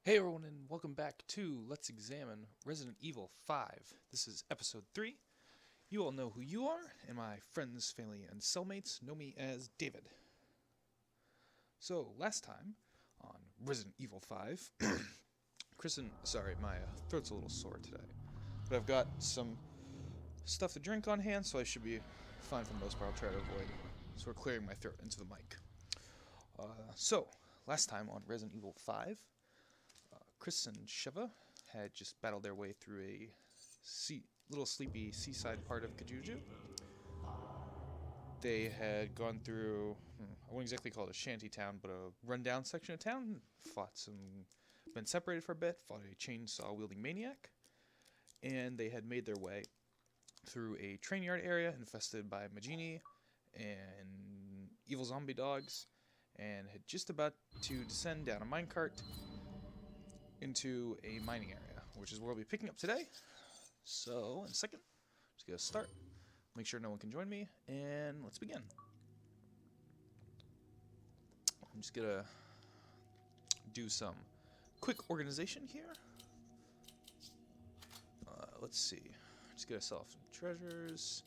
Hey everyone, and welcome back to Let's Examine Resident Evil 5. This is episode 3. You all know who you are, and my friends, family, and cellmates know me as David. So, last time on Resident Evil 5, sorry, my throat's a little sore today, but I've got some stuff to drink on hand, so I should be fine for the most part. I'll try to avoid sort of clearing my throat into the mic. Last time on Resident Evil 5, Chris and Sheva had just battled their way through a little sleepy seaside part of Kajuju. They had gone through, I wouldn't exactly call it a shanty town, but a rundown section of town, been separated for a bit, fought a chainsaw-wielding maniac, and they had made their way through a train yard area infested by Magini and evil zombie dogs, and had just about to descend down a minecart into a mining area, which is where we'll be picking up today. So, in a second, just gonna start, make sure no one can join me, and let's begin. I'm just gonna do some quick organization here. Let's see, just gonna sell off some treasures,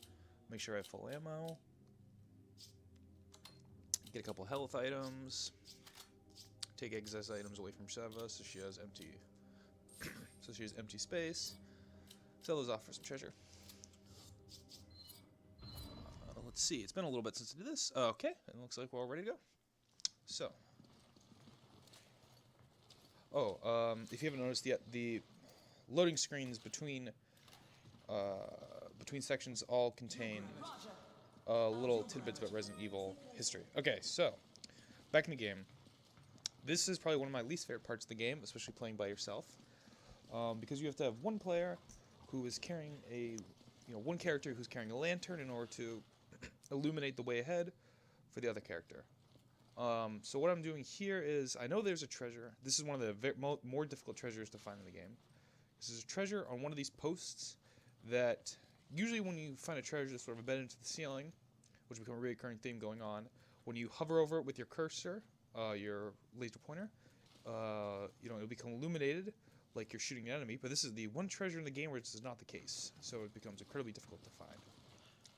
make sure I have full ammo, get a couple health items, take excess items away from Sheva so she has empty space. Sell those off for some treasure. Let's see, it's been a little bit since I did this. Okay, it looks like we're all ready to go. So, if you haven't noticed yet, the loading screens between sections all contain little tidbits about Resident Evil history. Okay, so back in the game. This is probably one of my least favorite parts of the game, especially playing by yourself, because you have to have one player who is carrying one character who's carrying a lantern in order to illuminate the way ahead for the other character. So what I'm doing here is, I know there's a treasure. This is one of the more difficult treasures to find in the game. This is a treasure on one of these posts that, usually when you find a treasure that's sort of embedded into the ceiling, which becomes a recurring theme going on, when you hover over it with your cursor, your laser pointer, it'll become illuminated like you're shooting an enemy, but this is the one treasure in the game where this is not the case, so it becomes incredibly difficult to find.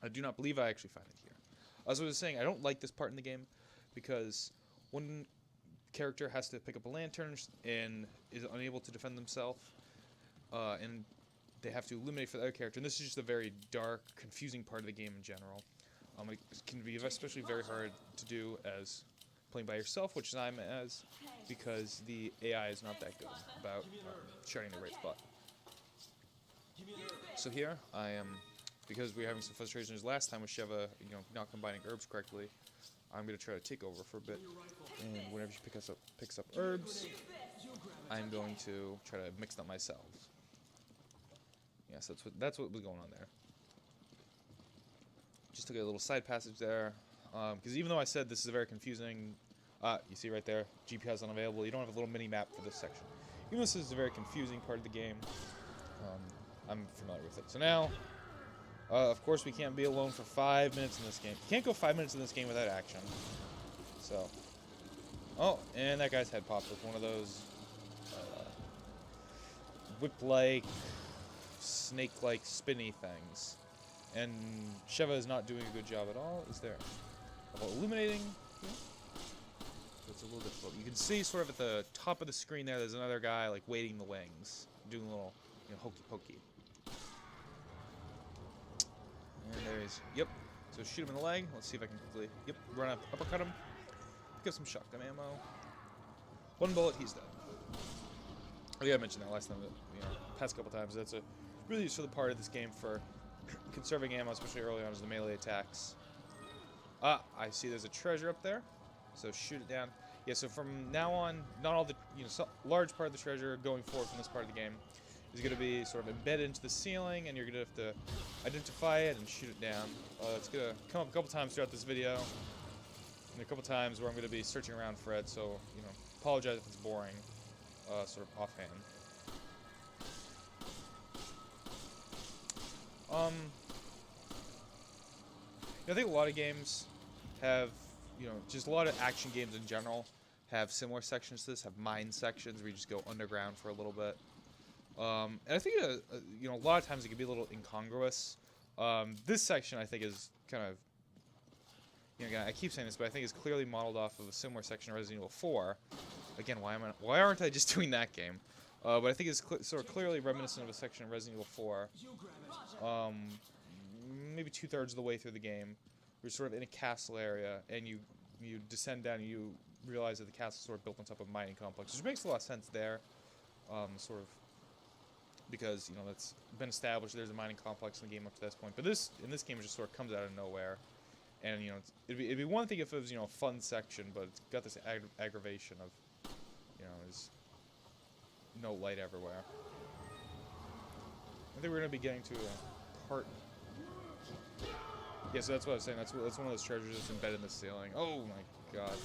I do not believe I actually find it here. As I was saying, I don't like this part in the game because one character has to pick up a lantern and is unable to defend themselves, and they have to illuminate for the other character, and this is just a very dark, confusing part of the game in general. It can be especially very hard to do as playing by yourself, which I'm as, because the AI is not that good about shooting the right spot. So here I am, because we were having some frustrations last time with Sheva, not combining herbs correctly. I'm going to try to take over for a bit, and whenever she picks up herbs, I'm going to try to mix them myself. Yes, that's what was going on there. Just took a little side passage there. Because even though I said this is a very confusing, you see right there, GPS unavailable, you don't have a little mini-map for this section. Even though this is a very confusing part of the game, I'm familiar with it. So now, of course we can't be alone for 5 minutes in this game. You can't go 5 minutes in this game without action. So, oh, and that guy's head popped with one of those whip-like, snake-like, spinny things. And Sheva is not doing a good job at all, is there? About illuminating. Yeah. So it's a little difficult. You can see sort of at the top of the screen there's another guy like waiting the wings, doing a little hokey pokey. And there he is. Yep. So shoot him in the leg. Let's see if I can quickly. Yep. Run up, uppercut him. Give some shotgun ammo. One bullet, he's dead. I think I mentioned that last time. Past couple times. That's a really useful part of this game for conserving ammo, especially early on, is the melee attacks. I see there's a treasure up there, so shoot it down. Yeah, so from now on, not all the, large part of the treasure going forward from this part of the game is going to be sort of embedded into the ceiling, and you're going to have to identify it and shoot it down. It's going to come up a couple times throughout this video, and a couple times where I'm going to be searching around for it, so, apologize if it's boring, sort of offhand. I think a lot of games have, just a lot of action games in general have similar sections to this, have mine sections where you just go underground for a little bit. And I think, you know, a lot of times it can be a little incongruous. This section, I think, is kind of, you know, again, I keep saying this, but I think it's clearly modeled off of a similar section of Resident Evil 4. Again, why aren't I just doing that game? But I think it's sort of clearly reminiscent of a section of Resident Evil 4. Maybe 2/3 of the way through the game. You're sort of in a castle area, and you descend down, and you realize that the castle is sort of built on top of a mining complex, which makes a lot of sense there. Sort of because, you know, that's been established. There's a mining complex in the game up to this point, but in this game it just sort of comes out of nowhere. And, you know, it'd be one thing if it was, you know, a fun section, but it's got this aggravation of, you know, there's no light everywhere. I think we're gonna be getting to a part. Yeah, so that's what I was saying. That's one of those treasures that's embedded in the ceiling. Oh my god.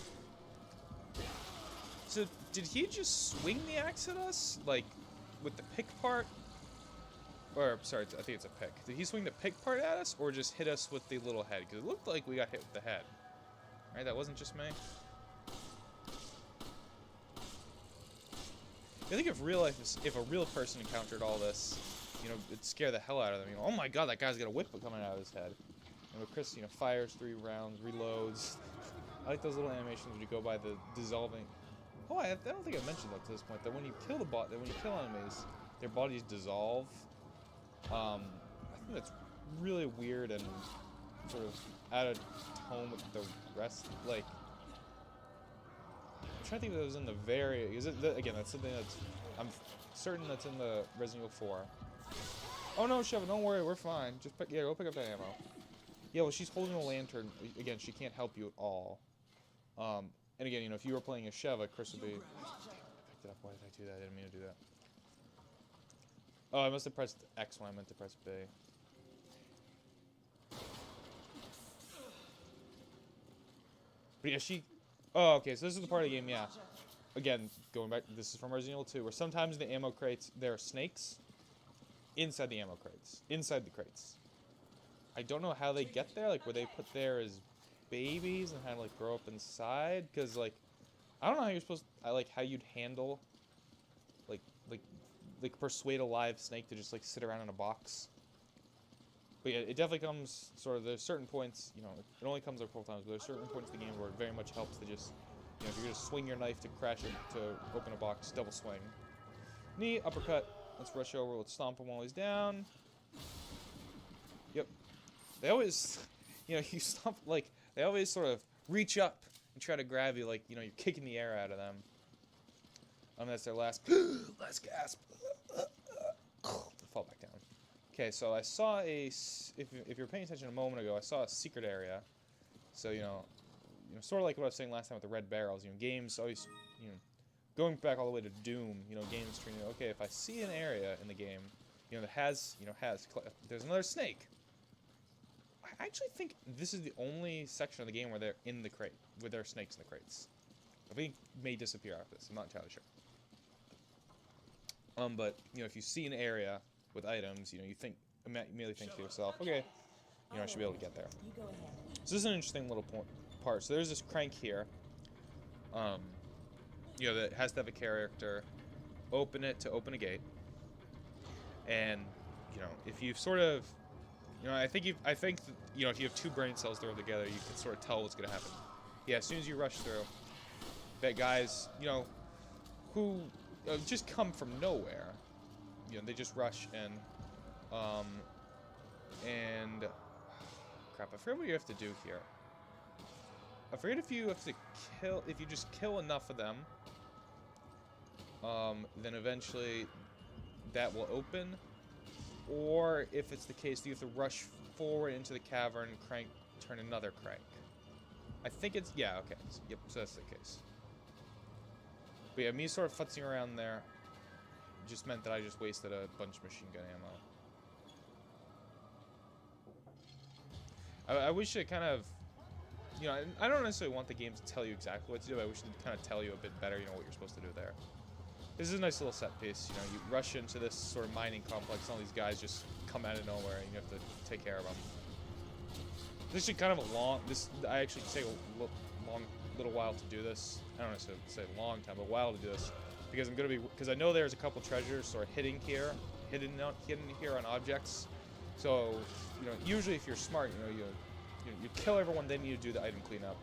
So did he just swing the axe at us, like with the pick part? Or sorry, I think it's a pick. Did he swing the pick part at us, or just hit us with the little head? Because it looked like we got hit with the head. Right? That wasn't just me. I think if a real person encountered all this, you know, it'd scare the hell out of them. You know, oh my god, that guy's got a whip coming out of his head. And when Chris, you know, fires 3 rounds, reloads. I like those little animations when you go by the dissolving. Oh, I don't think I mentioned that to this point. That when you kill enemies, their bodies dissolve. I think that's really weird and sort of out of tone with the rest. Like, I'm trying to think if that was in the again, that's something I'm certain that's in the Resident Evil 4. Oh no, Sheva, don't worry, we're fine. Just go pick up that ammo. Yeah, well, she's holding a lantern. Again, she can't help you at all. And again, you know, if you were playing as Sheva, Chris would be. Damn, I picked it up. Why did I do that? I didn't mean to do that. Oh, I must have pressed X when I meant to press B. But yeah, she... Oh, okay, so this is the part of the game, yeah. Again, going back, this is from Resident Evil 2, where sometimes the ammo crates, there are snakes inside the ammo crates. Inside the crates. I don't know how they get there, like, were they put there as babies and kind of, like, grow up inside? Because, like, I don't know how you're supposed to... like, how you'd handle... Like, persuade a live snake to just, like, sit around in a box. But yeah, it definitely comes sort of, there's certain points, you know, it only comes up 12 times, but there's certain points in the game where it very much helps to just, you know, if you're going to swing your knife to crash it, to open a box, double swing. Knee, uppercut, let's rush over, let's stomp him while he's down. Yep. They always, you know, you stomp, like, they always sort of reach up and try to grab you, like, you know, you're kicking the air out of them. That's their last gasp. Fall back down. Okay, so I saw if you're paying attention a moment ago, I saw a secret area. So, you know, sort of like what I was saying last time with the red barrels. You know, games always, you know, going back all the way to Doom. You know, games treating you, okay, if I see an area in the game, you know, that has, there's another snake. I actually think this is the only section of the game where they're in the crate, where there are snakes in the crates. I think it may disappear after this. I'm not entirely sure. But, you know, if you see an area with items, you know, you immediately think to yourself, okay, you know, I should be able to get there. So this is an interesting little part. So there's this crank here, you know, that has to have a character open it to open a gate. And, you know, if you've sort of, you know, I think, you know, if you have 2 brain cells thrown together, you can sort of tell what's going to happen. Yeah, as soon as you rush through, that guys, you know, who just come from nowhere, you know, they just rush in, and crap, I forget what you have to do here. I forget if you have to if you just kill enough of them, then eventually that will open, or if it's the case that you have to rush forward into the cavern, turn another crank. I think it's, yeah, okay, yep, so that's the case. But yeah, me sort of futzing around there just meant that I just wasted a bunch of machine gun ammo. I wish it kind of, you know, I don't necessarily want the game to tell you exactly what to do. I wish it would kind of tell you a bit better, you know, what you're supposed to do there. This is a nice little set piece, you know, you rush into this sort of mining complex, and all these guys just come out of nowhere, and you have to take care of them. This is kind of a long, I actually take a long little while to do this. I don't know say a long time, but a while to do this because because I know there's a couple treasures sort of hidden here on objects. So usually if you're smart, you kill everyone, then you do the item cleanup.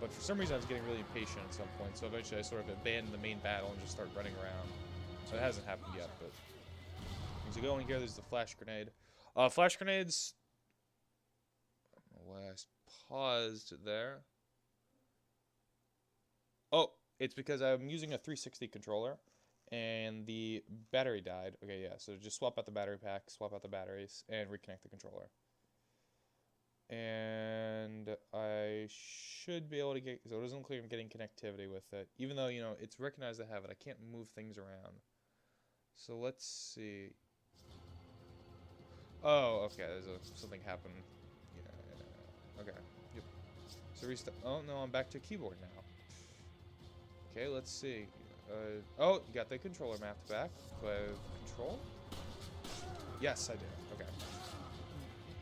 But for some reason I was getting really impatient at some point, so eventually I sort of abandoned the main battle and just started running around. So it hasn't happened yet, but as you go in here, there's the flash grenade. Flash grenades. I don't know why I paused there. Oh, it's because I'm using a 360 controller, and the battery died. Okay, yeah, so just swap out the battery pack, swap out the batteries, and reconnect the controller. And I should be able to get, so it doesn't look like I'm getting connectivity with it, even though, it's recognized I have it. I can't move things around. So let's see. Oh, okay, something happened. Yeah, okay, yep. So restart, oh no, I'm back to keyboard now. Okay, let's see. Oh, you got the controller mapped back. Do I have control? Yes, I do. Okay.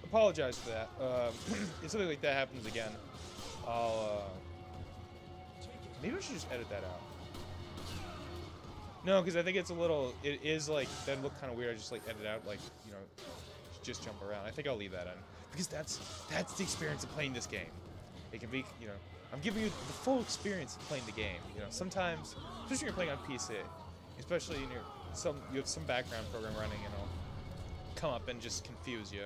Apologize for that. If something like that happens again, maybe I should just edit that out. No, because I think it's it is like, that'd look kind of weird. I just like edit out, like, just jump around. I think I'll leave that in. Because that's the experience of playing this game. It can be, I'm giving you the full experience of playing the game. Sometimes, especially when you're playing on PC, especially in you have some background program running and it'll come up and just confuse you.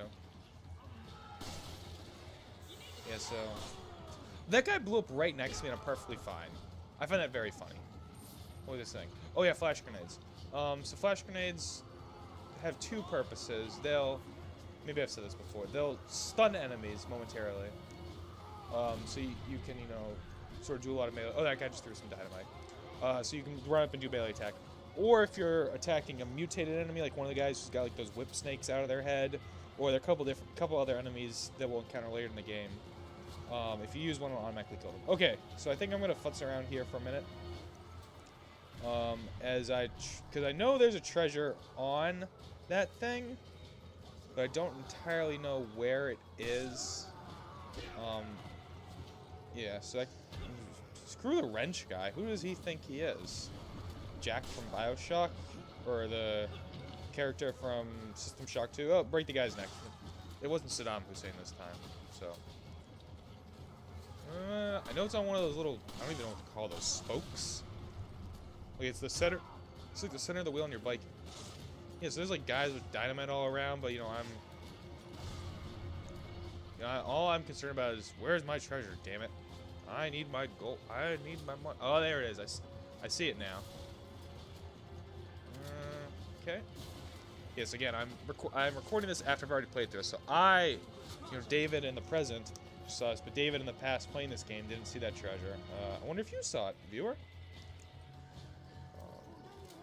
Yeah, so that guy blew up right next to me and I'm perfectly fine. I find that very funny. What was this thing? Oh yeah, flash grenades. So flash grenades have two purposes. Maybe I've said this before. They'll stun enemies momentarily. So you can, sort of do a lot of melee. Oh, that guy just threw some dynamite. So you can run up and do melee attack. Or if you're attacking a mutated enemy, like one of the guys who's got like those whip snakes out of their head, or there are a couple other enemies that we'll encounter later in the game. If you use one, it'll automatically kill them. Okay, so I think I'm gonna futz around here for a minute. Because I know there's a treasure on that thing, but I don't entirely know where it is. Yeah, so screw the wrench guy. Who does he think he is? Jack from BioShock? Or the character from System Shock 2? Oh, break the guy's neck. It wasn't Saddam Hussein this time, so. I know it's on one of those little, I don't even know what to call those, spokes? Like it's the center, it's like the center of the wheel on your bike. Yeah, so there's like guys with dynamite all around, but all I'm concerned about is where's my treasure, damn it. I need my gold, I need my money. Oh, there it is, I see it now. Okay. Yes, again, I'm recording this after I've already played through it, so David in the present saw this, but David in the past playing this game didn't see that treasure. I wonder if you saw it, viewer?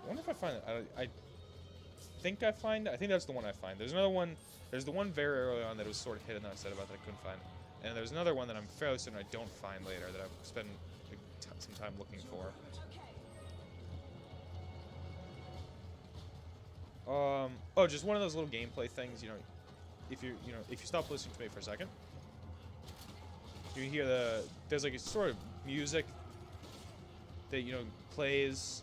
I wonder if I find it. I think I find it. I think that's the one I find. There's another one. There's the one very early on that was sort of hidden that I said about that I couldn't find. And there's another one that I'm fairly certain I don't find later that I've spent some time looking for. Oh, just one of those little gameplay things. If you stop listening to me for a second, you hear there's like a sort of music that plays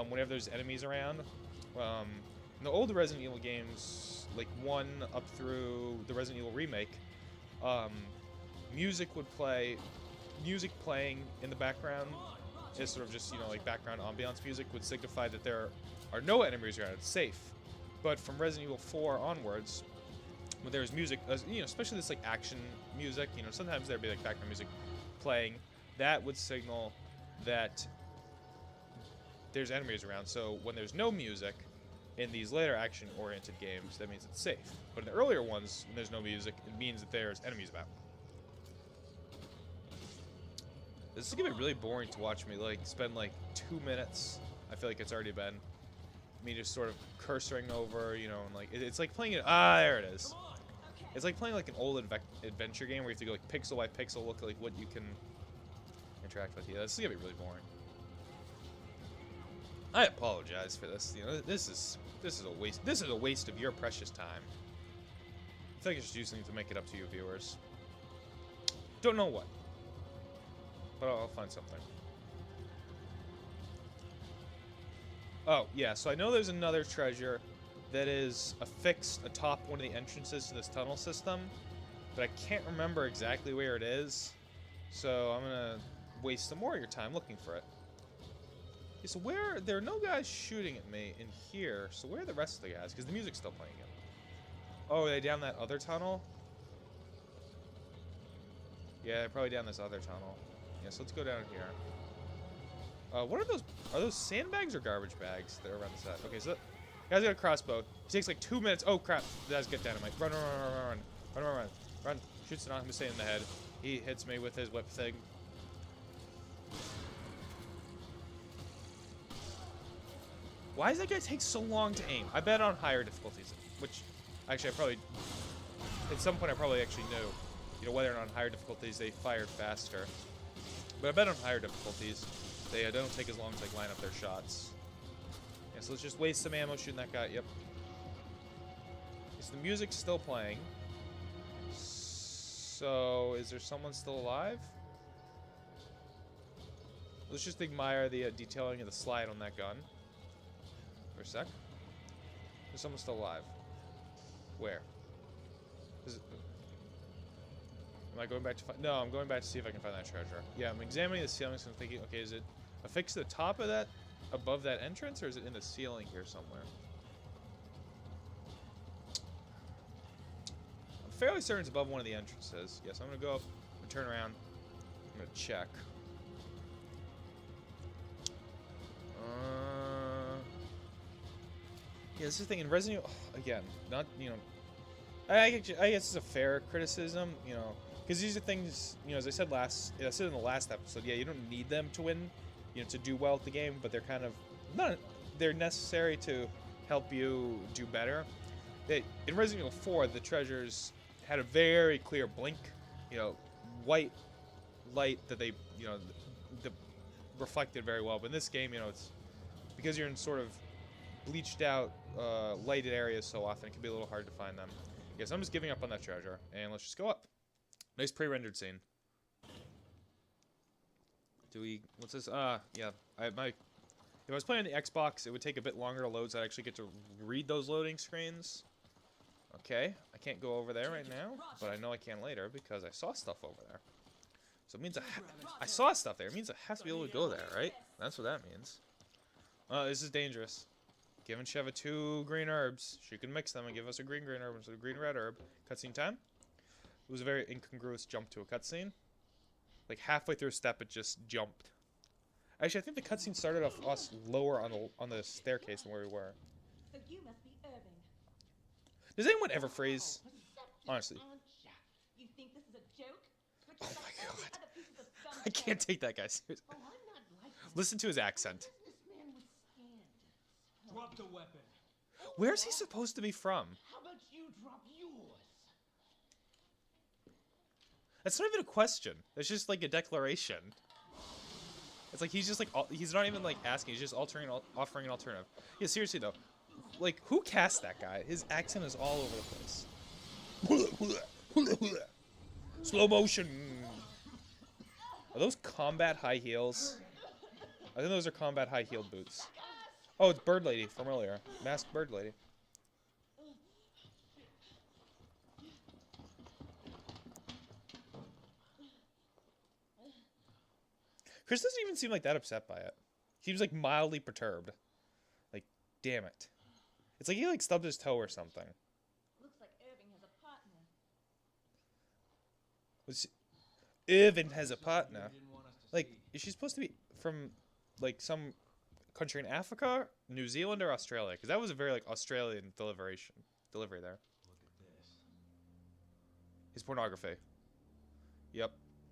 whenever there's enemies around. In the older Resident Evil games, like 1 up through the Resident Evil remake, music playing in the background is sort of just like background ambiance music would signify that there are no enemies around. It's safe. But from Resident Evil 4 onwards, when there's music, especially this like action music, sometimes there'd be like background music playing, that would signal that there's enemies around. So when there's no music in these later action-oriented games, that means it's safe. But in the earlier ones, when there's no music, it means that there's enemies about. This is gonna be really boring to watch me spend 2 minutes. I feel like it's already been me just sort of cursoring over, and it's like playing it. Ah, there it is. It's like playing like an old adventure game where you have to go pixel by pixel, look at what you can interact with. Yeah, this is gonna be really boring. I apologize for this. This is a waste. This is a waste of your precious time. I feel like I should do something to make it up to you viewers. Don't know what. but I'll find something. Oh, yeah, so I know there's another treasure that is affixed atop one of the entrances to this tunnel system, but I can't remember exactly where it is, so I'm gonna waste some more of your time looking for it. Okay, so there are no guys shooting at me in here, so where are the rest of the guys? Because the music's still playing again. Oh, are they down that other tunnel? Yeah, they're probably down this other tunnel. Yeah, so let's go down here. What are those? Are those sandbags or garbage bags that are around the set? Okay, so guy's got a crossbow. It takes like 2 minutes. Oh crap! That's get dynamite. Run, run, run, run, run, run, run, run, run. Shoots it on him, stay in the head. He hits me with his whip thing. Why does that guy take so long to aim? I bet on higher difficulties, which actually I probably at some point I probably actually knew. You know, whether or not on higher difficulties they fired faster. But I bet on higher difficulties they don't take as long to like line up their shots. Yeah, so let's just waste some ammo shooting that guy. Yep. Is the music still playing? So is there someone still alive? Let's just admire the detailing of the slide on that gun for a sec. Is someone still alive? Where? Is it? Am I going back to find? No, I'm going back to see if I can find that treasure. Yeah, I'm examining the ceilings and thinking, okay, is it affixed to the top of that, above that entrance, or is it in the ceiling here somewhere? I'm fairly certain it's above one of the entrances. Yes, I'm gonna go up and turn around. I'm gonna check. Yeah, this is the thing in Resident Evil. Again, not, you know. I guess it's a fair criticism, you know. Because these are things, you know, as I said in the last episode, yeah, you don't need them to win, you know, to do well at the game, but they're kind of, they're necessary to help you do better. In Resident Evil 4, the treasures had a very clear blink, you know, white light that they, you know, reflected very well. But in this game, you know, it's, because you're in sort of bleached out, lighted areas so often, it can be a little hard to find them. Yes, I'm just giving up on that treasure, and let's just go up. Nice pre-rendered scene. Do we? What's this? Yeah. If I was playing on the Xbox, it would take a bit longer to load, so I actually get to read those loading screens. Okay, I can't go over there right now, but I know I can later because I saw stuff over there. So it means I saw stuff there. It means I have to be able to go there, right? That's what that means. This is dangerous. Giving Sheva 2 green herbs. She can mix them and give us a green herb instead of green red herb. Cutscene time. It was a very incongruous jump to a cutscene. Like halfway through a step, it just jumped. Actually, I think the cutscene started off us lower on the staircase than where we were. So you must be Irving. Does anyone ever phrase? Honestly. You think this is a joke? Oh my god. I can't take that guy seriously. Oh, I'm not like Listen to his accent. businessman with standards. Drop the weapon. Where's he supposed to be from? How about you drop yours? That's not even a question. That's just like a declaration. It's like he's just like he's not even like asking. He's just offering an alternative. Yeah, seriously though, like who cast that guy? His accent is all over the place. Slow motion. Are those combat high heels? I think those are combat high heeled boots. Oh, it's Bird Lady from earlier. Masked Bird Lady. Chris doesn't even seem like that upset by it. He was like mildly perturbed. Like, damn it. It's like he like stubbed his toe or something. Looks like Irving has a partner. Irvin has a partner. Like, is she supposed to be from like some country in Africa, New Zealand, or Australia? Because that was a very like Australian delivery there. Look at this. His pornography. Yep.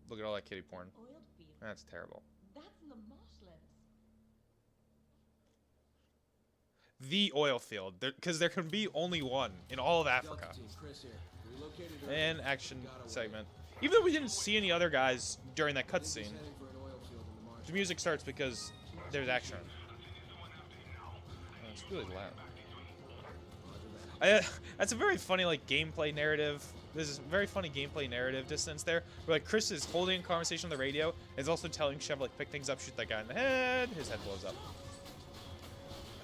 Look at all that kitty porn. Oiled field. That's terrible. That's in the marshlands. The oil field, because there can be only one in all of Africa. Chris here. We located her. And action segment. Even though we didn't see any other guys during that cutscene, Heading for an oil field in the marsh. the music starts because there's action. Oh, it's really loud. That's a very funny like gameplay narrative there's this very funny gameplay narrative distance there, where like Chris is holding a conversation on the radio, and is also telling Chev like pick things up, shoot that guy in the head, his head blows up.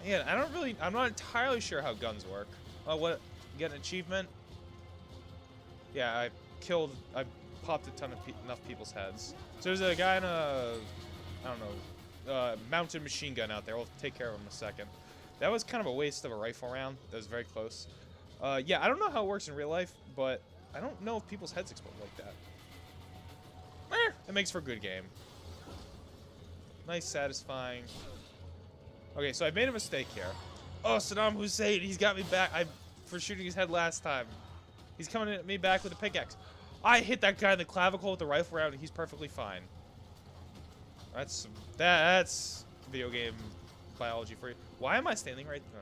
Yeah, I'm not entirely sure how guns work. Oh, what? Get an achievement? Yeah, I popped a ton of enough people's heads. So there's a guy in a, I don't know, mounted machine gun out there. We'll take care of him in a second. That was kind of a waste of a rifle round. That was very close. Yeah, I don't know how it works in real life, but I don't know if people's heads explode like that. It makes for a good game. Nice, satisfying. Okay, so I made a mistake here. Oh, Saddam Hussein, he's got me back for shooting his head last time. He's coming at me back with a pickaxe. I hit that guy in the clavicle with the rifle round, and he's perfectly fine. That's video game biology for you. Why am I standing right there?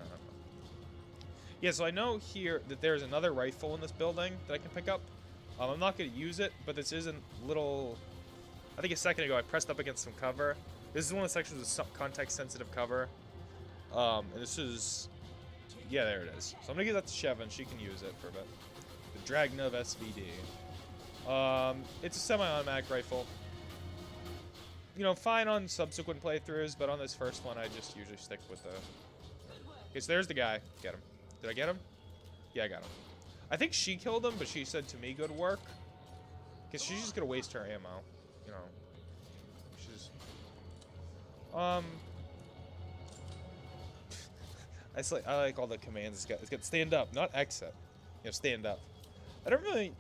Yeah, so I know here that there's another rifle in this building that I can pick up. I'm not going to use it, but this is a little... I think a second ago I pressed up against some cover. This is one of the sections with some context-sensitive cover. And this is... Yeah, there it is. So I'm going to give that to Shevin. She can use it for a bit. The Dragnov SVD. It's a semi-automatic rifle. You know, fine on subsequent playthroughs, but on this first one, I just usually stick with the... Okay, so there's the guy. Get him. Did I get him? Yeah, I got him. I think she killed him, but she said to me, good work. Because she's just going to waste her ammo. You know. She's... I like all the commands. It's got stand up, not exit. You know, stand up. I don't really...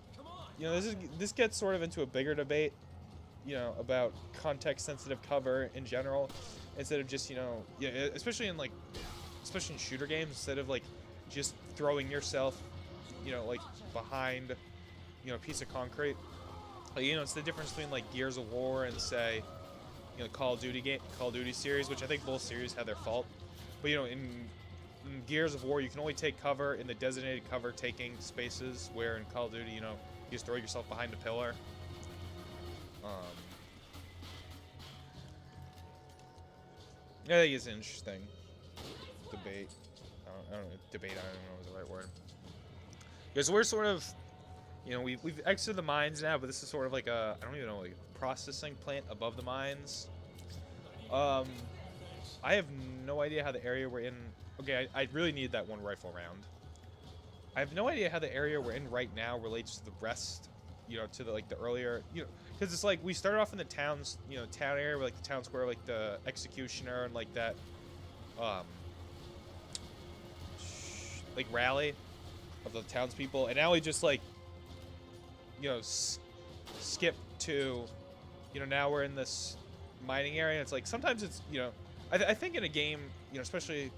You know, this gets sort of into a bigger debate, you know, about context-sensitive cover in general, instead of just, you know, yeah, especially in shooter games, instead of like just throwing yourself, you know, like behind, you know, a piece of concrete. Like, you know, it's the difference between like Gears of War and say, you know, Call of Duty series, which I think both series have their fault. But you know, in Gears of War, you can only take cover in the designated cover-taking spaces, where in Call of Duty, you know, you just throw yourself behind a pillar. I think it's an interesting debate. I don't know, debate, I don't know is the right word. Because we're sort of, you know, we've exited the mines now, but this is sort of like a, I don't even know, like a processing plant above the mines. I have no idea how the area we're in, okay, I really need that one rifle round. I have no idea how the area we're in right now relates to the rest, you know, to the, like, the earlier, you know, because it's like, we started off in the towns, you know, town area, where, like, the town square, like, the executioner and, like, that, like, rally of the townspeople, and now we just, like, you know, skip to, you know, now we're in this mining area, and it's like, sometimes it's, you know, I think in a game, you know, especially,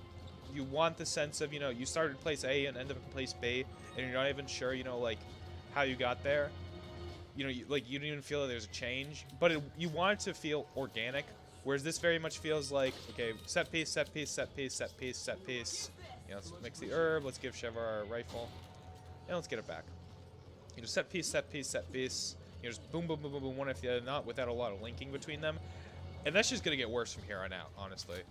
you want the sense of, you know, you started in place A and ended up in place B, and you're not even sure, you know, like, how you got there. You know, you don't even feel that there's a change, but you want it to feel organic, whereas this very much feels like, okay, set piece, set piece, set piece, set piece, set piece. You know, let's mix the herb, let's give Shevar our rifle, and let's get it back. You know, set piece, set piece, set piece. You know, just boom, boom, boom, boom, boom, one after the other, not without a lot of linking between them. And that's just gonna get worse from here on out, honestly.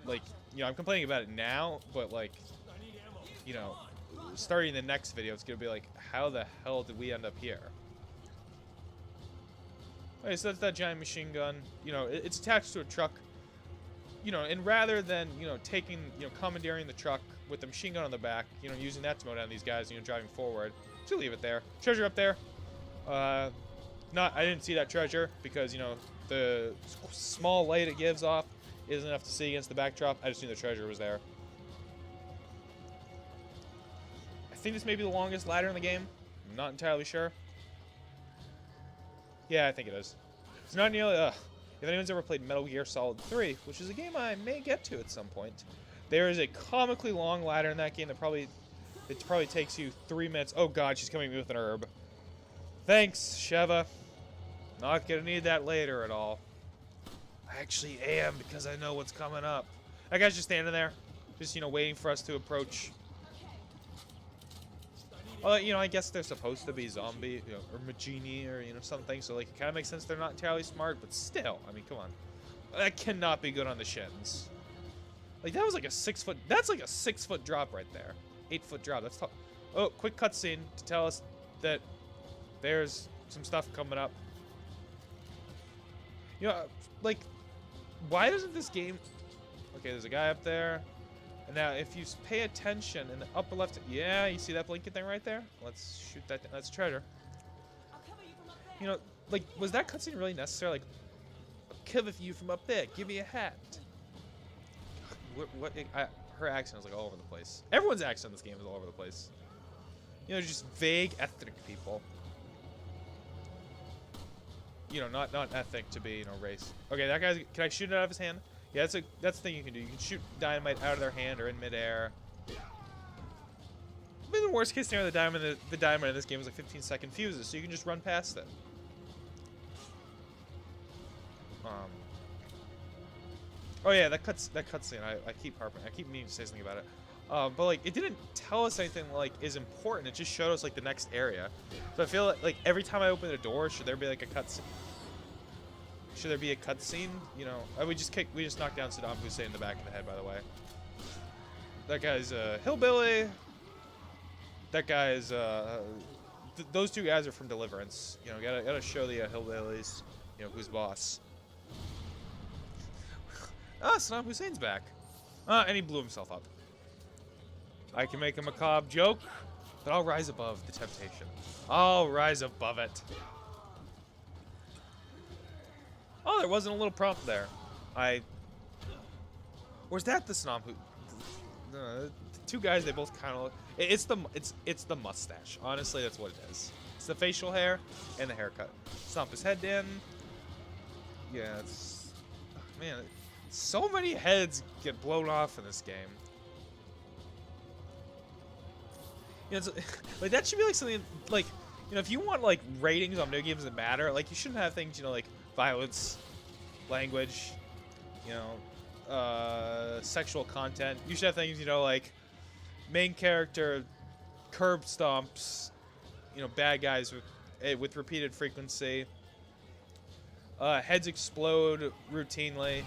Like, you know, I'm complaining about it now, but like, you know, starting the next video, it's gonna be like, how the hell did we end up here? Okay, so that's that giant machine gun. You know, it's attached to a truck. You know, and rather than, you know, taking, you know, commandeering the truck with the machine gun on the back, you know, using that to mow down these guys, you know, driving forward, just leave it there. Treasure up there. I didn't see that treasure because, you know, the small light it gives off isn't enough to see against the backdrop. I just knew the treasure was there. I think this may be the longest ladder in the game. I'm not entirely sure. Yeah, I think it is. It's not nearly, if anyone's ever played Metal Gear Solid 3, which is a game I may get to at some point, there is a comically long ladder in that game that probably takes you 3 minutes. Oh god, she's coming at me with an herb. Thanks, Sheva. Not gonna need that later at all. I actually am, because I know what's coming up. That guy's just standing there, just, you know, waiting for us to approach. Well, you know, I guess they're supposed to be zombie, you know, or Magini, or, you know, something, so, like, it kind of makes sense they're not entirely smart, but still, I mean, come on. That cannot be good on the shins. Like, that was like a 6 foot, that's like a 6 foot drop right there. 8 foot drop, that's tough. Oh, quick cutscene to tell us that there's some stuff coming up. You know, like, why doesn't this game... Okay, there's a guy up there. And now, if you pay attention in the upper left... Yeah, you see that blinking thing right there? Let's shoot that. That's treasure. I'll cover you from up there. You know, like, was that cutscene really necessary? Like, I'll cover you from up there. Give me a hat. Her accent is like all over the place. Everyone's accent in this game is all over the place. You know, just vague ethnic people. You know, not ethnic to be, you know, race. Okay, that guy's... Can I shoot it out of his hand? Yeah, that's the thing you can do. You can shoot dynamite out of their hand or in midair. Maybe the worst case scenario, the dynamite in this game is like 15-second fuses, so you can just run past it. Oh yeah, that cutscene. I keep harping. I keep meaning to say something about it. But like, it didn't tell us anything like is important. It just showed us like the next area. So I feel like every time I open the door, should there be like a cutscene? Should there be a cutscene? You know, we just knocked down Saddam Hussein in the back of the head, by the way. That guy's a hillbilly. That guy's those two guys are from Deliverance. You know, gotta show the hillbillies, you know, who's boss. Ah, Saddam Hussein's back. And he blew himself up. I can make a macabre joke, but I'll rise above the temptation. I'll rise above it. Oh, there wasn't a little prompt there. Or is that the Saddam the two guys, they both kind of look... It's the mustache. Honestly, that's what it is. It's the facial hair and the haircut. Stomp his head in. Yeah, it's... Oh, man, so many heads get blown off in this game. You know, like that should be like something like, you know, if you want like ratings on video games that matter, like you shouldn't have things, you know, like violence, language, you know, sexual content. You should have things, you know, like main character curb stomps, you know, bad guys with repeated frequency. Heads explode routinely.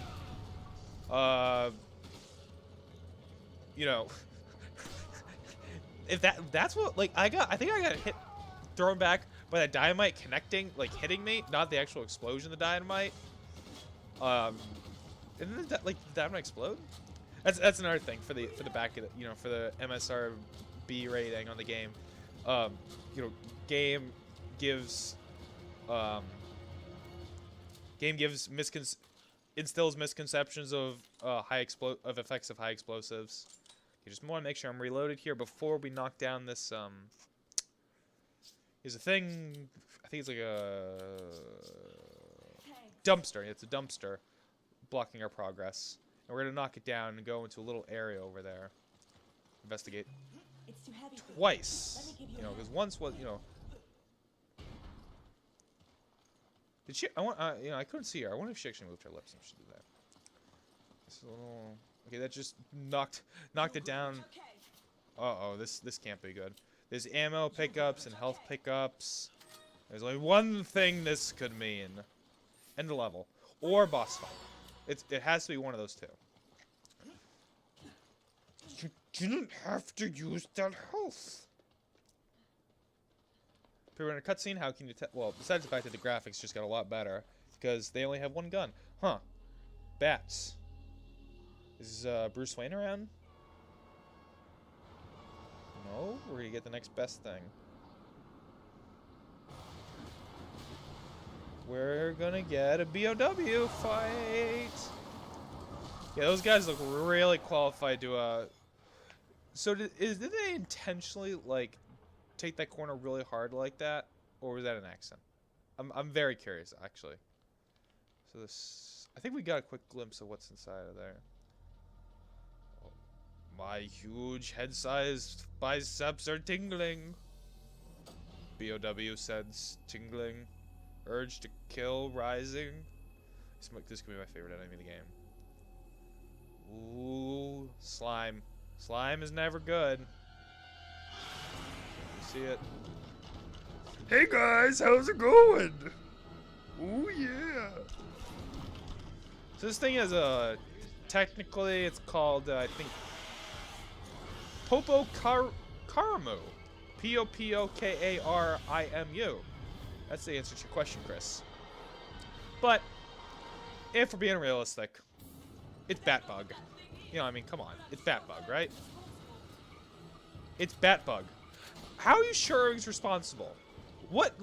You know, if that's what, like, I think I got hit, thrown back by that dynamite connecting, like hitting me, not the actual explosion of the dynamite. Didn't that, like, the dynamite explode? That's another thing for the back of the, you know, for the MSRB rating on the game. You know, game gives instills misconceptions of effects of high explosives. You just want to make sure I'm reloaded here before we knock down this. There's a thing. I think it's like a dumpster. It's a dumpster blocking our progress, and we're gonna knock it down and go into a little area over there. Investigate. It's too heavy. Twice. You know, because once was, you know. Did she? You know, I couldn't see her. I wonder if she actually moved her lips. I should do that. This little. Okay, that just knocked it down. Uh-oh, this can't be good. There's ammo pickups and health pickups. There's only one thing this could mean. End of level. Or boss fight. It has to be one of those two. You didn't have to use that health. If we were in a cutscene, how can you tell? Well, besides the fact that the graphics just got a lot better, because they only have one gun. Huh. Bats. Is Bruce Wayne around? No? We're gonna get the next best thing. We're gonna get a BOW fight! Yeah, those guys look really qualified to, So did they intentionally, like, take that corner really hard like that? Or was that an accident? I'm very curious, actually. So this... I think we got a quick glimpse of what's inside of there. My huge head-sized biceps are tingling. BOW says tingling. Urge to kill rising. This could be my favorite enemy in the game. Ooh, slime. Slime is never good. You see it? Hey guys, how's it going? Ooh yeah. So this thing is technically it's called I think Popo Karamu. P-O-P-O-K-A-R-I-M-U. That's the answer to your question, Chris. But if we're being realistic, it's Batbug. You know, I mean, come on. It's Batbug, right? It's Batbug. How are you sure he's responsible? What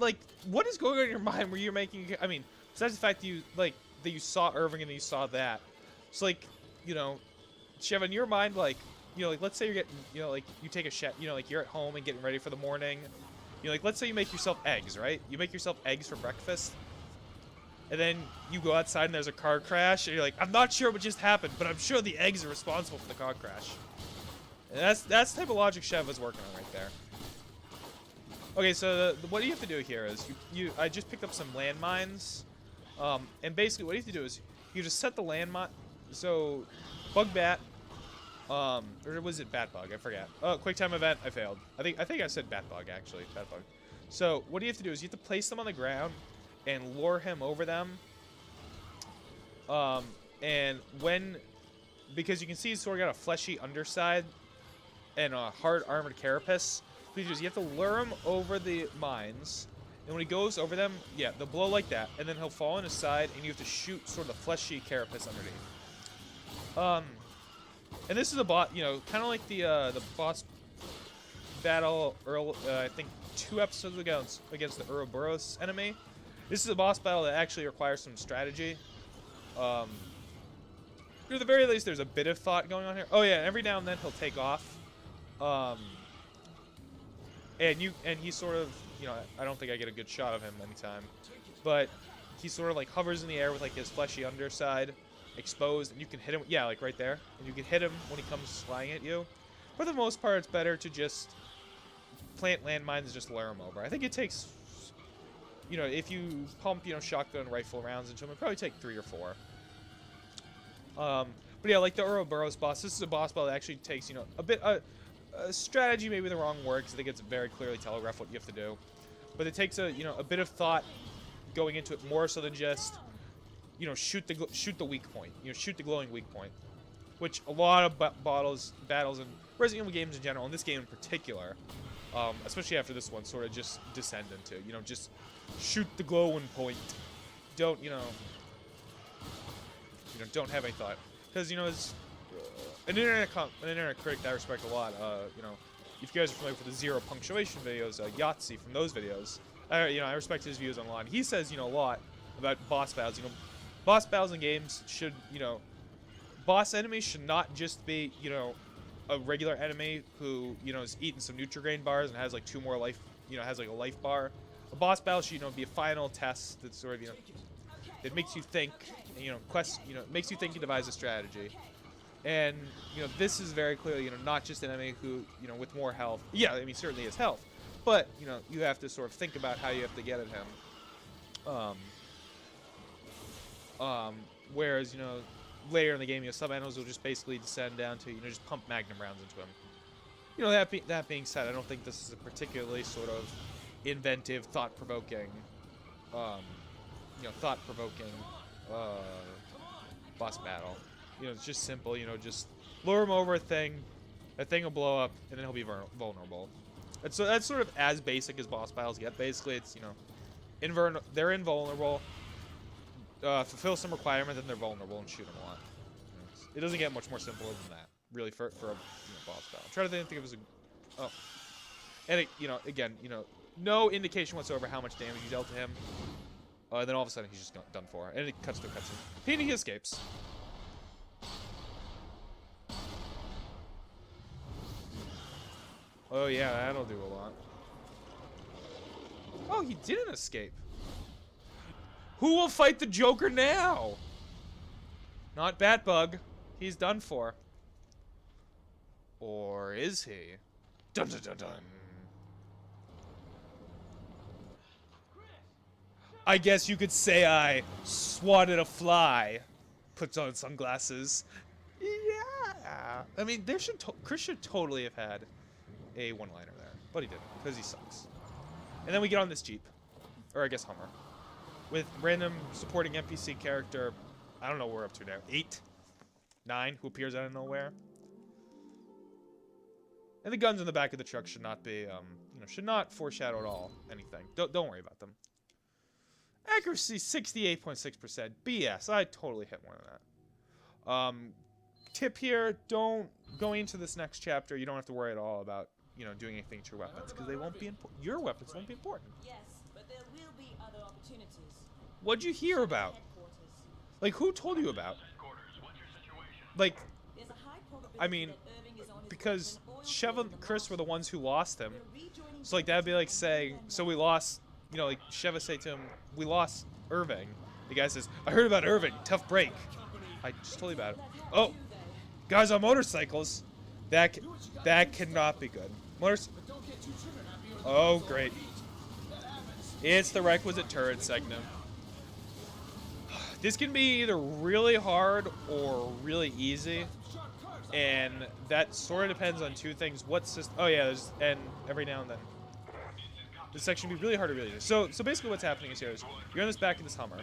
is going on in your mind where you're making... I mean, besides the fact that you, that you saw Irving and then you saw that. It's like, you know, Chev, in your mind, like, you know, like, let's say you're getting, you know, like, you take a shower, you know, like, you're at home and getting ready for the morning. You know, like, let's say you make yourself eggs, right? You make yourself eggs for breakfast. And then you go outside and there's a car crash, and you're like, I'm not sure what just happened, but I'm sure the eggs are responsible for the car crash. And that's the type of logic Chev is working on right there. Okay, so what you have to do here is, I just picked up some landmines. And basically what you have to do is, you just set the landmine, so, Bug Bat, or was it Batbug? I forget. Oh, quick time event. I failed. I think I said Batbug actually. Batbug. So what you have to do is you have to place them on the ground and lure him over them. And because you can see he's sort of got a fleshy underside and a hard armored carapace. What you do is you have to lure him over the mines. And when he goes over them, yeah, they'll blow like that, and then he'll fall on his side, and you have to shoot sort of the fleshy carapace underneath. And this is a bot, you know, kind of like the boss battle, I think 2 episodes ago against the Ouroboros enemy. This is a boss battle that actually requires some strategy. At the very least, there's a bit of thought going on here. Oh yeah, every now and then he'll take off. And he sort of, you know, I don't think I get a good shot of him anytime, but he sort of like hovers in the air with like his fleshy underside exposed, and you can hit him, yeah, like right there, and you can hit him when he comes flying at you. For the most part, it's better to just plant landmines and just lure him over. I think it takes, you know, if you pump, you know, shotgun rifle rounds into him, it'll probably take 3 or 4. But yeah, like the Ouroboros boss, this is a boss battle that actually takes, you know, a bit, strategy maybe the wrong word, because I think it's very clearly telegraphed what you have to do. But it takes a, you know, a bit of thought going into it, more so than just, you know, shoot the weak point. You know, shoot the glowing weak point, which a lot of battles in Resident Evil games in general, and this game in particular, especially after this one, sort of just descend into. You know, just shoot the glowing point. Don't, you know, don't have any thought, because, you know, as an internet critic that I respect a lot, you know, if you guys are familiar with the zero punctuation videos, Yahtzee from those videos, you know, I respect his views on a lot. He says, you know, a lot about boss battles. You know, boss battles in games should, you know, boss enemies should not just be, you know, a regular enemy who, you know, is eating some Nutrigrain bars and has like 2 more life, you know, has like a life bar. A boss battle should, you know, be a final test that sort of, you know, it makes you think, and, you know, makes you think and devise a strategy. And, you know, this is very clearly, you know, not just an enemy who, you know, with more health. Yeah, I mean, certainly has health. But, you know, you have to sort of think about how you have to get at him. Whereas, you know, later in the game, you know, some enemies will just basically descend down to, you know, just pump magnum rounds into him. You know, that being said, I don't think this is a particularly sort of inventive, thought-provoking, boss battle. You know, it's just simple, you know, just lure him over a thing, that thing will blow up, and then he'll be vulnerable. And so that's sort of as basic as boss battles get. Basically, it's, you know, they're invulnerable, fulfill some requirement, then they're vulnerable, and shoot them a lot. You know, it doesn't get much more simple than that, really, for a, you know, boss battle. I'm trying to think of it as a... Oh. And, it, you know, again, you know, no indication whatsoever how much damage you dealt to him. And then all of a sudden, he's just done for. And it cuts to a cutscene. And he escapes. Oh yeah, that'll do a lot. Oh, he didn't escape. Who will fight the Joker now? Not Batbug. He's done for. Or is he? Dun dun dun dun. I guess you could say I swatted a fly. Puts on sunglasses. Yeah. I mean, Chris should totally have had a one-liner there, but he didn't, because he sucks. And then we get on this Jeep, or I guess Hummer, with random supporting NPC character, I don't know what we're up to now, 8? 9, who appears out of nowhere. And the guns in the back of the truck should not be, should not foreshadow at all anything. Don't worry about them. Accuracy 68.6%. BS. I totally hit more than that. Tip here: don't going into this next chapter. You don't have to worry at all about doing anything to your weapons because they won't be important. Your weapons won't be important. Yes, but there will be other opportunities. What'd you hear about? Headquarters. Like, who told you about? Like, There's a high probability I mean, that Irving is on his because way to an oil Chev field and in the Chris were the marshlands. ones who lost him. We're rejoining So like that'd be like Texas saying, and so we lost, like Sheva say to him, we lost Irving. The guy says, I heard about Irving, tough break. I just told you about it. Oh, guys on motorcycles. That cannot be good. Oh, great. It's the requisite turret segment. This can be either really hard or really easy. And that sort of depends on two things. What system? Oh yeah, and every now and then. This section can be really hard or really easy. So basically what's happening is you're on this back of this Hummer.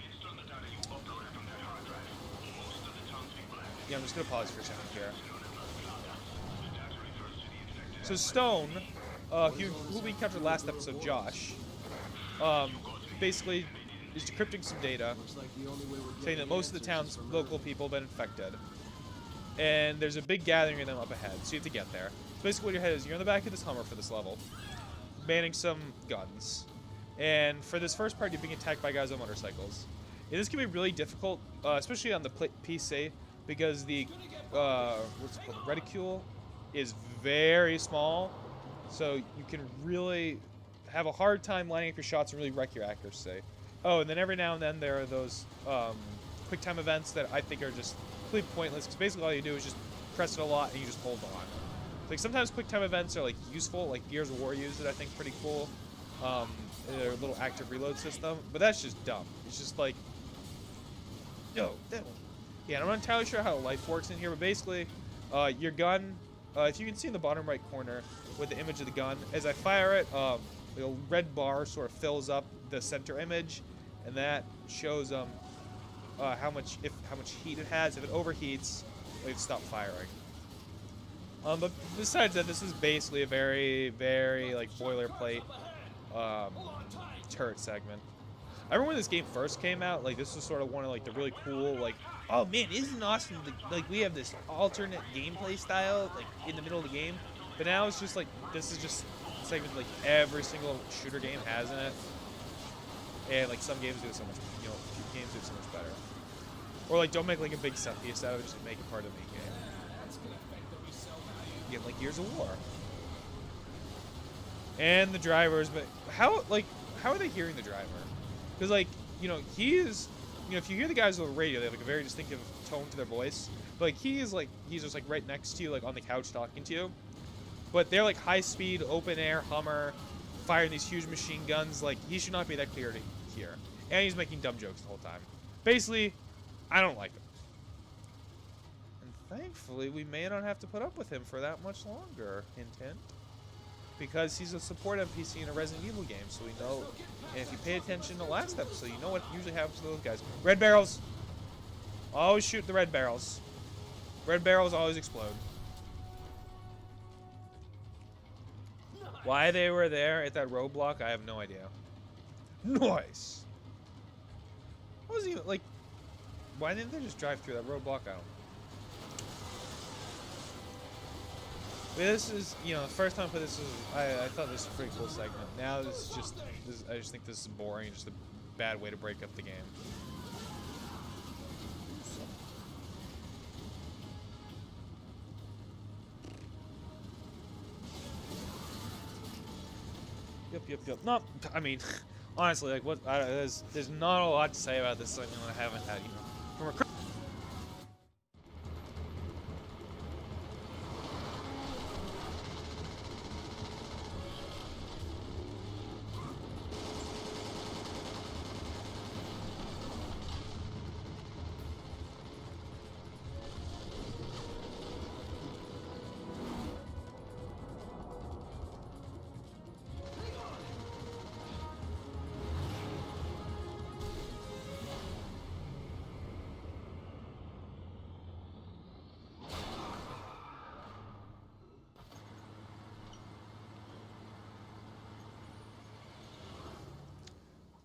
Yeah, I'm just gonna pause for a second here. So Stone, who we captured last episode, Josh, basically is decrypting some data, saying that most of the town's local people have been infected. And there's a big gathering of them up ahead, so you have to get there. So basically what your head is, you're on the back of this Hummer for this level, manning some guns. And for this first part, you're being attacked by guys on motorcycles. And this can be really difficult, especially on the PC, because the, what's it called, reticule is very small. So you can really have a hard time lining up your shots and really wreck your accuracy. Oh, and then every now and then there are those quick time events that I think are just completely pointless, because basically all you do is just press it a lot and you just hold on. Like sometimes quick time events are like useful, like Gears of War used it, I think, pretty cool. Their little active reload system, but that's just dumb. It's just like, no, that one. Yeah, and I'm not entirely sure how life works in here, but basically, your gun, if you can see in the bottom right corner with the image of the gun, as I fire it, the red bar sort of fills up the center image, and that shows how much heat it has. If it overheats, we've stopped firing. But besides that, this is basically a very, very like boilerplate turret segment. I remember when this game first came out, like this was sort of one of like the really cool, like, oh man, isn't it awesome? Like we have this alternate gameplay style like in the middle of the game. But now it's just like this is just a segment like every single shooter game has in it, and like some games do it so much, few games do it so much better. Or like don't make like a big set piece out of it, just make it part of the main game. You get like Gears of War. And the drivers, but how are they hearing the driver? Because like, he's, if you hear the guys on the radio, they have like a very distinctive tone to their voice. But like he's just like right next to you, like on the couch talking to you. But they're like high speed, open air Hummer, firing these huge machine guns. Like he should not be that clear to hear. And he's making dumb jokes the whole time. Basically, I don't like him. And thankfully, we may not have to put up with him for that much longer, hint hint. Because he's a support NPC in a Resident Evil game, so we know. And if you pay attention to the last episode, you know what usually happens to those guys. Red barrels! Always shoot the red barrels. Red barrels always explode. Why they were there at that roadblock, I have no idea. Nice! What was even, like, why didn't they just drive through that roadblock? I don't know. But this is, the first time I put this, I thought this was a pretty cool segment. Now I just think this is boring, just a bad way to break up the game. Yep. No, I mean, honestly, like, there's not a lot to say about this segment that I haven't had, from a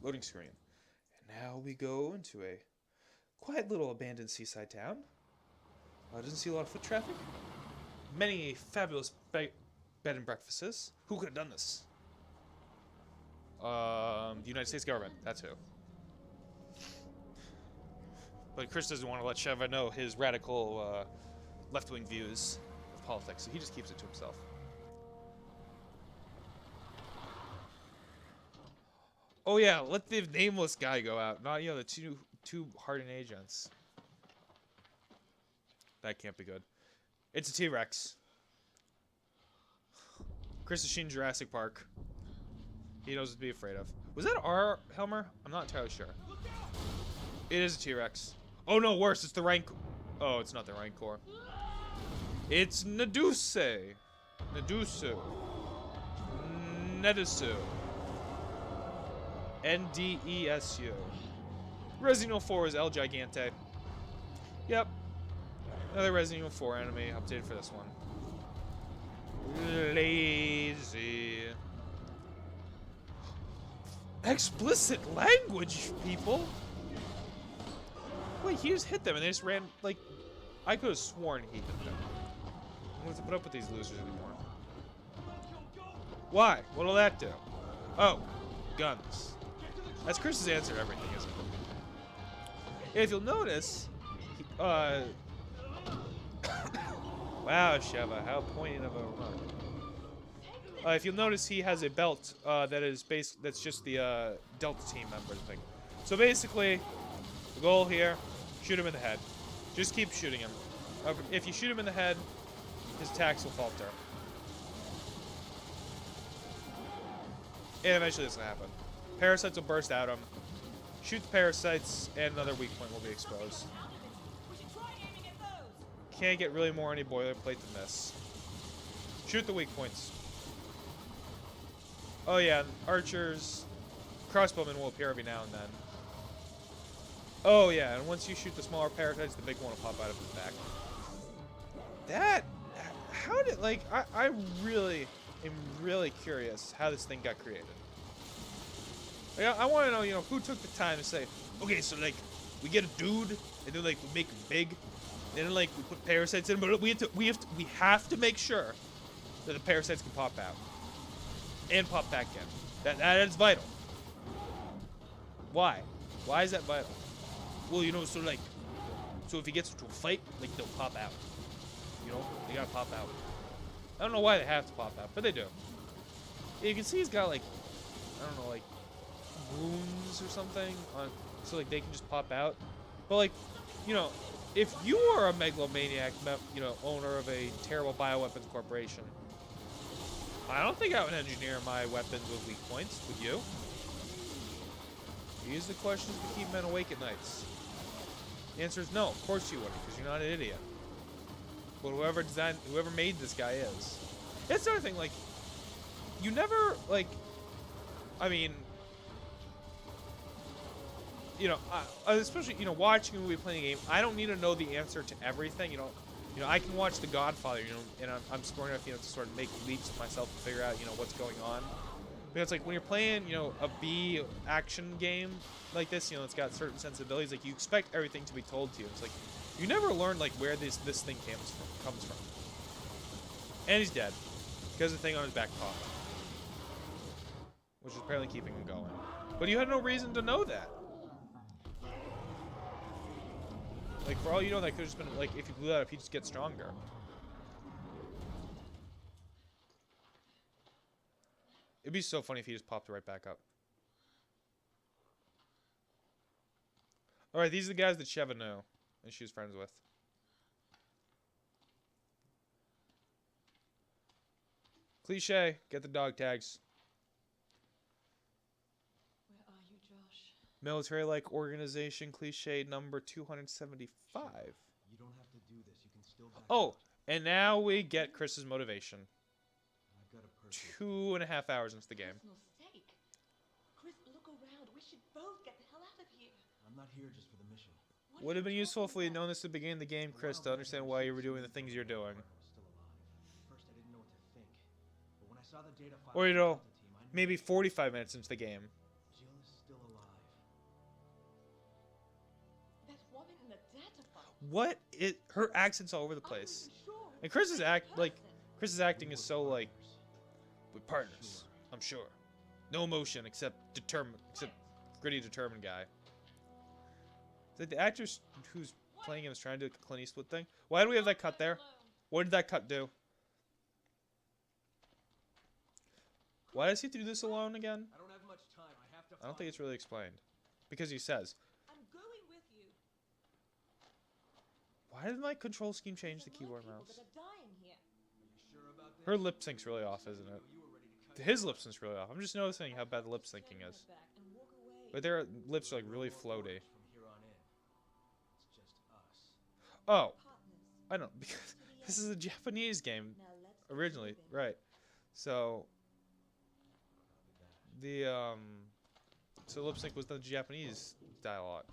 Loading screen. And now we go into a quiet little abandoned seaside town. Doesn't see a lot of foot traffic. Many fabulous bed and breakfasts. Who could have done this? The United States government. That's who. But Chris doesn't want to let Sheva know his radical left-wing views of politics, so he just keeps it to himself. Oh yeah, let the nameless guy go out, not the two hardened agents. That can't be good. It's a T-Rex. Chris has seen Jurassic Park. He knows what to be afraid of. Was that our Helmer? I'm not entirely sure. It is a T-Rex. Oh no, worse, it's the Rancor. Oh, it's not the Rancor. It's Nedusu. Nedesu. Ndesu. Resident Evil 4 is El Gigante. Yep. Another Resident Evil 4 enemy updated for this one. Lazy. Explicit language, people. Wait, he just hit them and they just ran, like, I could have sworn he hit them. I don't have to put up with these losers anymore. Why? What'll that do? Oh, guns. That's Chris's answer to everything, isn't it? If you'll notice, wow, Sheva, how poignant of a remark. If you'll notice, he has a belt that's just the Delta team member thing. So basically, the goal here, shoot him in the head. Just keep shooting him. If you shoot him in the head, his attacks will falter. And eventually this will happen. Parasites will burst out him. Shoot the parasites, and another weak point will be exposed. Can't get really more any boilerplate than this. Shoot the weak points. Oh yeah, archers, crossbowmen will appear every now and then. Oh yeah, and once you shoot the smaller parasites, the big one will pop out of his back. How did, like, I really am really curious how this thing got created. Like, I want to know, who took the time to say, okay, so like, we get a dude, and then like we make him big, and then like we put parasites in, but we have to make sure that the parasites can pop out and pop back in. That is vital. Why? Why is that vital? Well, so if he gets into a fight, like, they'll pop out. They gotta pop out. I don't know why they have to pop out, but they do. Yeah, you can see he's got, like, I don't know, like, wounds or something, so, like, they can just pop out. But, like, if you are a megalomaniac, owner of a terrible bioweapons corporation, I don't think I would engineer my weapons with weak points, would you? These are the questions that keep men awake at nights. The answer is no, of course you wouldn't, because you're not an idiot. But whoever made this guy is. That's the other thing, like, you never, like, I mean, especially, watching a movie, playing a game, I don't need to know the answer to everything, I can watch The Godfather, and I'm smart enough, to sort of make leaps myself to figure out, what's going on. But it's like, when you're playing, a B action game like this, it's got certain sensibilities, like, you expect everything to be told to you. It's like, you never learn, like, where this thing comes from. And he's dead. Because of the thing on his back paw. Which is apparently keeping him going. But you had no reason to know that. Like, for all you know, that could have just been, like, if you blew that up, he'd just get stronger. It'd be so funny if he just popped right back up. Alright, these are the guys that Sheva knew. And she was friends with. Cliche, get the dog tags. Where are you, Josh? Military-like organization, cliche number 275. You don't have to do this. You can still back Oh, and now we get Chris's motivation. I've got a person. 2.5 hours into the game. For goodness sake. Chris, look around. We should both get the hell out of here. I'm not here just for the mission. What Would are have been you useful if talking we had about? known this at the beginning of the game, Chris, to understand why you were doing the things you're doing. I was still alive. At first, I didn't know what to think. But when I saw the data file Or, from the Delta team, I knew maybe 45 minutes into the game. Jill is still alive. what it her accent's all over the place. And Chris's Chris's acting is so like, we're partners, I'm sure. No emotion except gritty, determined guy. The actor who's playing him is trying to do a Clint Eastwood thing. Why do we have that cut there? What did that cut do? Why does he have to do this alone again? I don't have much time. I have to. I don't think it's really explained. Because he says. I'm going with you. Why did my control scheme change the keyboard There are mouse? people that are dying here. Are you sure about this? Her lip sync's really off, isn't it? You were ready to cut His lip sync's really off. I'm just noticing how bad the lip syncing is. Turn your back and walk away. But their lips are like really floaty. From here on in, it's just us. Oh, Partners. I don't because this is a Japanese game Now let's get originally, moving. right? So the so lip sync was the Japanese dialogue.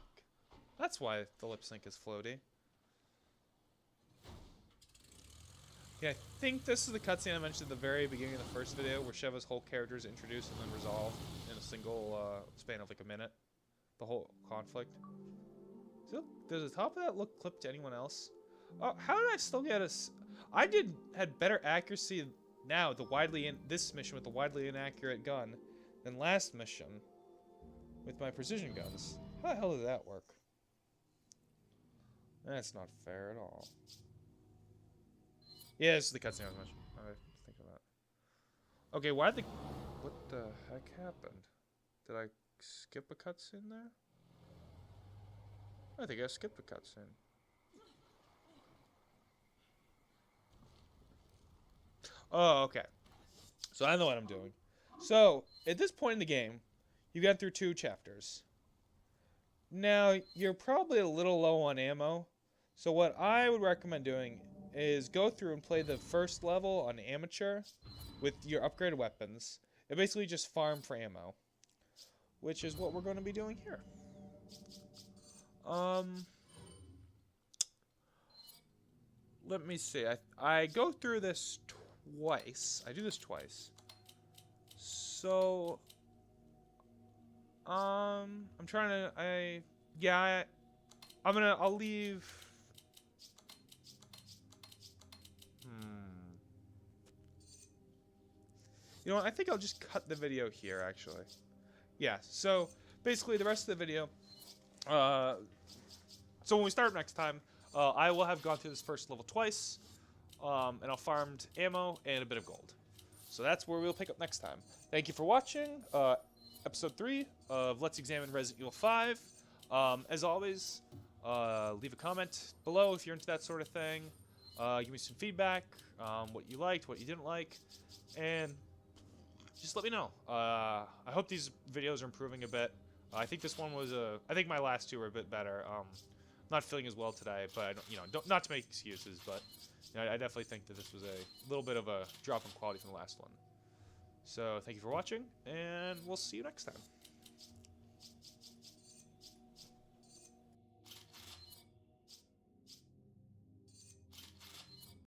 That's why the lip sync is floaty. Yeah, I think this is the cutscene I mentioned at the very beginning of the first video, where Sheva's whole character is introduced and then resolved in a single span of like a minute. The whole conflict. So, does the top of that look clipped to anyone else? How did I still get I had better accuracy now with this mission with the widely inaccurate gun than last mission with my precision guns. How the hell did that work? That's not fair at all. Yeah, this is the cutscene I was mentioning. I think of that. Okay, what the heck happened? Did I skip a cutscene there? I think I skipped a cutscene. Oh, okay. So I know what I'm doing. So, at this point in the game, you've gone through 2 chapters. Now, you're probably a little low on ammo. So what I would recommend doing is go through and play the first level on amateur with your upgraded weapons. And basically just farm for ammo. Which is what we're going to be doing here. Let me see. I go through this twice. I do this twice. So I'm trying to I'll leave You know what, I think I'll just cut the video here actually. Yeah, so basically the rest of the video so when we start next time, I will have gone through this first level twice, and I'll farmed ammo and a bit of gold. So that's where we'll pick up next time. Thank you for watching episode 3 of Let's Examine Resident Evil 5. As always, leave a comment below if you're into that sort of thing. Give me some feedback, what you liked, what you didn't like, and just let me know. I hope these videos are improving a bit. I think this one was I think my last 2 were a bit better. Not feeling as well today, but not to make excuses, but I definitely think that this was a little bit of a drop in quality from the last one. So thank you for watching, and we'll see you next time.